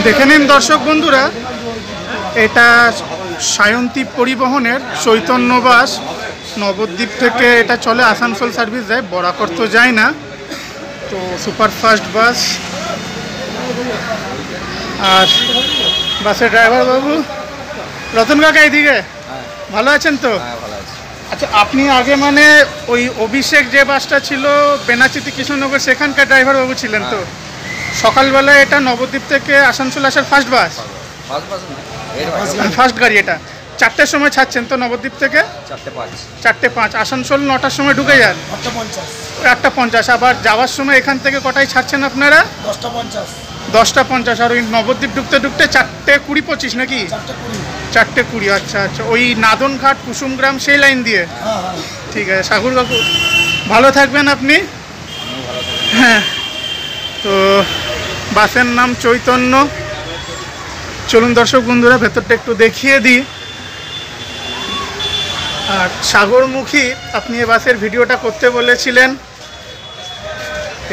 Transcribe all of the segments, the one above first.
দেখে নিন দর্শক বন্ধুরা, এটা সায়ন্তী পরিবহনের চৈতন্য বাস। নবদ্বীপ থেকে এটা চলে, আসানসোল সার্ভিস যায়, বরাকর তো যায় না। তো সুপারফাস্ট বাস। আর বাসের ড্রাইভার বাবু রতন কাকা এদিকে ভালো আছেন তো? আচ্ছা, আপনি আগে মানে ওই অভিষেক যে বাসটা ছিল বেনাচিতি কৃষ্ণনগর, সেখানকার ড্রাইভার বাবু ছিলেন তো? সকালবেলা এটা নবদ্বীপ থেকে আসানসোল আসার ফার্স্ট বাস, ফার্স্ট গাড়ি। এটা 4টের সময় ছাড়ছেন তো নবদ্বীপ থেকে? 4:05। আসানসোল 9টার সময় ঢুকে যান, 8:50। আবার যাওয়ার সময় এখান থেকে কটায় ছাড়ছেন আপনারা? 10:50। আর ওই নবদ্বীপ ঢুকতে ঢুকতে 4:20-25 নাকি? 4:20। আচ্ছা আচ্ছা, ওই নাদনঘাট কুসুমগ্রাম সেই লাইন দিয়ে। ঠিক আছে সাগর কাকু, ভালো থাকবেন আপনি। হ্যাঁ, তো বাসের নাম চৈতন্য। চলুন দর্শক বন্ধুরা, ভেতরটা একটু দেখিয়ে দিই। আর সাগরমুখী, আপনি এই বাসের ভিডিওটা করতে বলেছিলেন,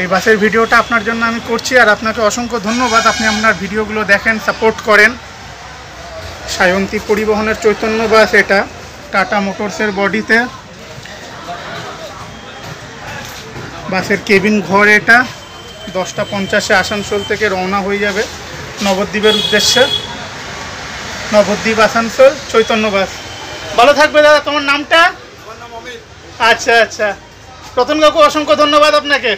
এই বাসের ভিডিওটা আপনার জন্য আমি করছি। আর আপনাকে অসংখ্য ধন্যবাদ, আপনি আপনার ভিডিওগুলো দেখেন, সাপোর্ট করেন। সায়ন্তী পরিবহনের চৈতন্য বাস, এটা টাটা মোটরসের বডিতে। বাসের কেবিন ঘর এটা। 10:50 আসানসোল থেকে রওনা হয়ে যাবে নবদ্বীপের উদ্দেশ্যে। নবদ্বীপ আসানসোল চৈতন্য বাস। ভালো থাকবে দাদা। তোমার নামটা? আচ্ছা আচ্ছা, রতন কাকু অসংখ্য ধন্যবাদ আপনাকে।